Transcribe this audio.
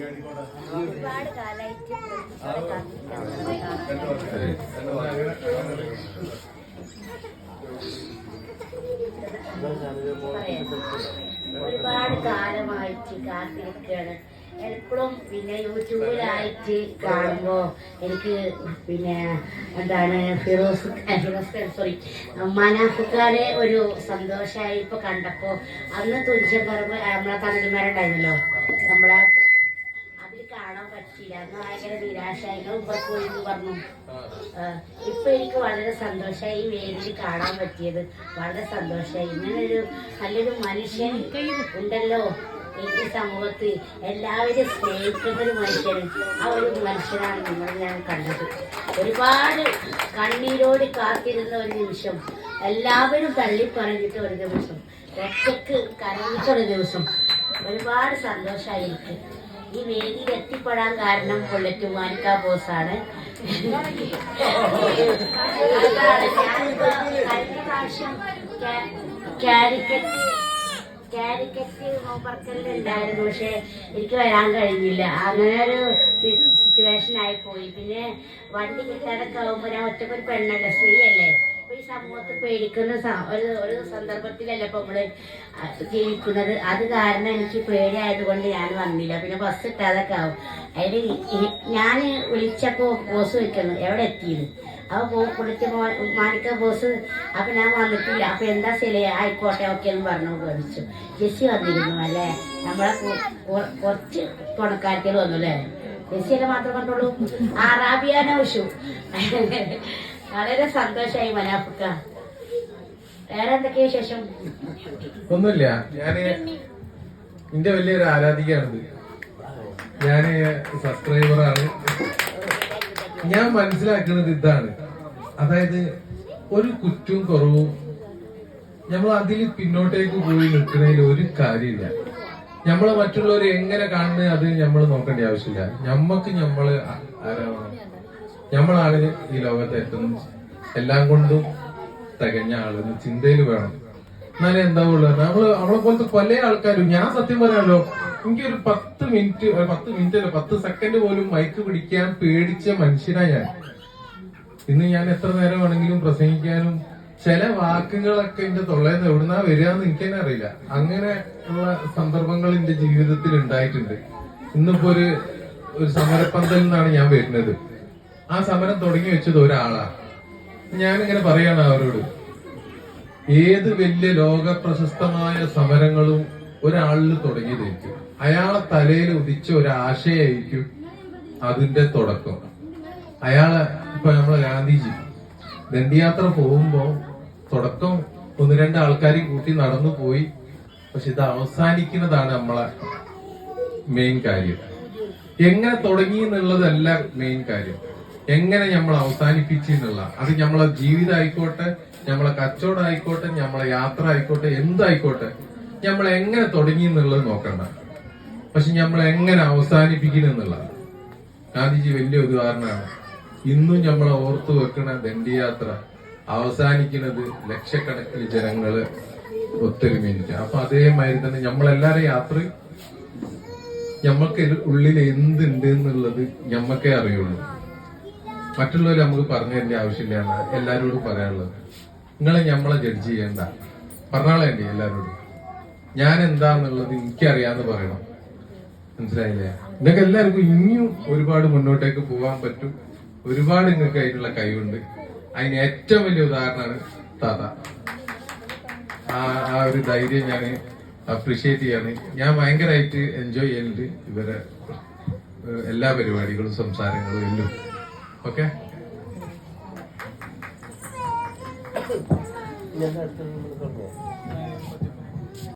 ഒരുപാട് കാലമായിട്ട് ഒരുപാട് കാലമായിട്ട് കാത്തിരിക്കുകയാണ്. എപ്പോഴും പിന്നെ യൂട്യൂബിലായിട്ട് കാണുമ്പോ എനിക്ക് പിന്നെ എന്താണ് സോറി മനാഫുക്കാരെ ഒരു സന്തോഷമായി ഇപ്പൊ കണ്ടപ്പോ അന്ന് തുഞ്ചൻ പറമ്പ് നമ്മളെ തമിഴ്മാരുണ്ടായിരുന്നല്ലോ നമ്മളെ അതിൽ കാണാൻ പറ്റിയില്ല. അന്ന് ഭയങ്കര നിരാശായി ഇവിടെ പോയി എന്ന് പറഞ്ഞു. ഇപ്പൊ എനിക്ക് വളരെ സന്തോഷമായി ഈ വേദിയിൽ കാണാൻ പറ്റിയത്. വളരെ സന്തോഷമായി. ഇങ്ങനൊരു നല്ലൊരു മനുഷ്യൻ ഉണ്ടല്ലോ ഈ സമൂഹത്ത്. എല്ലാവരും സ്നേഹിക്കുന്ന ഒരു മനുഷ്യന് ആ ഒരു മനുഷ്യനാണ് നിങ്ങൾ ഞാൻ കണ്ടത്. ഒരുപാട് കണ്ണീരോട് കാത്തിരുന്ന ഒരു നിമിഷം, എല്ലാവരും തള്ളിപ്പറഞ്ഞിട്ട് ഒരു ദിവസം, രക്ഷക്ക് കരഞ്ഞിട്ടൊരു ദിവസം. ഒരുപാട് സന്തോഷമായി എനിക്ക്. ഈ വേദിയിൽ എത്തിപ്പെടാൻ കാരണം ബുള്ളറ്റ് മാനിക്ക ബോസാണ്. കഴിഞ്ഞ പ്രാവശ്യം കാലിക്കറ്റ് നോമ്പറക്കലുണ്ടായിരുന്നു. പക്ഷെ എനിക്ക് വരാൻ കഴിഞ്ഞില്ല. അങ്ങനെ ഒരു സിറ്റുവേഷൻ ആയി പോയി. പിന്നെ വണ്ടി കിട്ടാനൊക്കെ ആവുമ്പോൾ ഞാൻ ഒറ്റക്കൊരു പെണ്ണല്ലേ, സ്ത്രീയല്ലേ. അപ്പൊ ഈ സമൂഹത്തിൽ പേടിക്കുന്ന ഒരു സന്ദർഭത്തിലല്ല ഇപ്പൊ നമ്മള് ജീവിക്കുന്നത്. അത് കാരണം എനിക്ക് പേടിയായതുകൊണ്ട് ഞാൻ വന്നില്ല. പിന്നെ ബസ് കിട്ടാതൊക്കെ ആവും. അതിൽ ഞാൻ വിളിച്ചപ്പോ ബോസ് വെക്കുന്നു എവിടെ എത്തിയത്. അപ്പൊ കുളിച്ച് മാണിക്ക ബോസ് അപ്പൊ ഞാൻ വന്നിട്ടില്ല. അപ്പൊ എന്താ ശരി ആയിക്കോട്ടെ ഓക്കെ എന്ന് പറഞ്ഞു കഴിച്ചു. ജെസ്സി വന്നിരുന്നു അല്ലേ, നമ്മളെ കുറച്ച് തുണക്കാരത്തിൽ വന്നു അല്ലേ. ജെസ്സിയെ മാത്രം കണ്ടുള്ളൂ. റാബിയാന ഉഷു. വളരെ സന്തോഷമായി മനാഫുക്ക. വേറെ എന്തൊക്കെയാ വിശേഷം? ഒന്നുമില്ല, ഞാന് എന്റെ വലിയൊരു ആരാധികയാണിത്. ഞാന് സബ്സ്ക്രൈബറാണ്. ഞാൻ മനസ്സിലാക്കുന്നത് ഇതാണ്, അതായത് ഒരു കുറ്റവും കുറവും നമ്മൾ അതിൽ പിന്നോട്ടേക്ക് പോയി നിൽക്കുന്നതിൽ ഒരു കാര്യമില്ല. നമ്മളെ മറ്റുള്ളവർ എങ്ങനെ കാണുന്നത് അത് നമ്മൾ നോക്കേണ്ട ആവശ്യമില്ല. നമ്മള് ആരാണ്, നമ്മളാണ് ഈ ലോകത്തെ ഏറ്റവും എല്ലാം കൊണ്ടും തികഞ്ഞ ആളെന്ന് ചിന്തയിൽ വേണം. എന്നാലേ എന്താവുള്ളൂ. അവളെ പോലത്തെ പല ആൾക്കാരും, ഞാൻ സത്യം പറയാമല്ലോ, എനിക്കൊരു 10 സെക്കൻഡ് പോലും മൈക്ക് പിടിക്കാൻ പേടിച്ച മനുഷ്യനാ ഞാൻ. ഇന്ന് ഞാൻ എത്ര നേരം വേണമെങ്കിലും പ്രസംഗിക്കാനും ചില വാക്കുകളൊക്കെ എന്റെ തൊള്ളേന്ന് എവിടുന്നാ വരികയെന്ന് എനിക്ക് തന്നെ അറിയില്ല. അങ്ങനെ ഉള്ള സന്ദർഭങ്ങൾ എന്റെ ജീവിതത്തിൽ ഉണ്ടായിട്ടുണ്ട്. ഇന്നിപ്പോ ഒരു സമരപ്പന്തലിൽ നിന്നാണ് ഞാൻ വരുന്നത്. ആ സമരം തുടങ്ങി വെച്ചത് ഒരാളാ. ഞാനിങ്ങനെ പറയാണ് അവരോട്, ഏത് വലിയ ലോക പ്രശസ്തമായ സമരങ്ങളും ഒരാളിൽ തുടങ്ങിയതായിരിക്കും. അയാളെ തലയിൽ ഉദിച്ച ഒരാശയായിരിക്കും അതിന്റെ തുടക്കം. അയാളെ ഇപ്പൊ നമ്മളെ ഗാന്ധിജി ദണ്ഡിയാത്ര പോകുമ്പോ തുടക്കം 1-2 ആൾക്കാരെ കൂട്ടി നടന്നു പോയി. പക്ഷെ ഇത് അവസാനിക്കുന്നതാണ് നമ്മളെ മെയിൻ കാര്യം. എങ്ങനെ തുടങ്ങി എന്നുള്ളതല്ല മെയിൻ കാര്യം, എങ്ങനെ നമ്മൾ അവസാനിപ്പിച്ചു എന്നുള്ള. അത് നമ്മളെ ജീവിതം ആയിക്കോട്ടെ, നമ്മളെ കച്ചവടം ആയിക്കോട്ടെ, നമ്മളെ യാത്ര ആയിക്കോട്ടെ, എന്തായിക്കോട്ടെ, നമ്മൾ എങ്ങനെ തുടങ്ങി എന്നുള്ളത് നോക്കണ്ട, പക്ഷെ നമ്മൾ എങ്ങനെ അവസാനിപ്പിക്കണം എന്നുള്ളത്. ഗാന്ധിജി വലിയ ഉദാഹരണമാണ്. ഇന്നും നമ്മളെ ഓർത്തു വെക്കണ ദണ്ഡിയാത്ര അവസാനിക്കുന്നത് ലക്ഷക്കണക്കിന് ജനങ്ങള് ഒത്തൊരുമിച്ച്. അപ്പൊ അതേമാതിരി തന്നെ നമ്മളെല്ലാരും യാത്രയും ഞമ്മക്ക് ഉള്ളിൽ എന്തുണ്ട് എന്നുള്ളത് ഞമ്മക്കേ അറിയുള്ളൂ. മറ്റുള്ളവർ നമുക്ക് പറഞ്ഞു തരേണ്ട ആവശ്യമില്ല എന്നാണ് എല്ലാരോടും പറയാനുള്ളത്. നിങ്ങളെ ഞമ്മളെ ജഡ്ജ് ചെയ്യണ്ട, പറഞ്ഞാളേണ്ടി എല്ലാരോടും. ഞാൻ എന്താന്നുള്ളത് എനിക്കറിയാന്ന് പറയണം. മനസ്സിലായില്ലേ? നിങ്ങൾക്ക് എല്ലാവർക്കും ഇനിയും ഒരുപാട് മുന്നോട്ടേക്ക് പോകാൻ പറ്റും. ഒരുപാട് നിങ്ങൾക്ക് അതിനുള്ള കഴിവുണ്ട്. അതിന് ഏറ്റവും വലിയ ഉദാഹരണമാണ് താത്ത. ആ ഒരു ധൈര്യം ഞാൻ അപ്രീഷിയേറ്റ് ചെയ്യാണ്. ഞാൻ ഭയങ്കരമായിട്ട് എൻജോയ് ചെയ്യുന്നുണ്ട് ഇവരെ എല്ലാ പരിപാടികളും സംസാരങ്ങളും എല്ലാം. ഓക്കെ.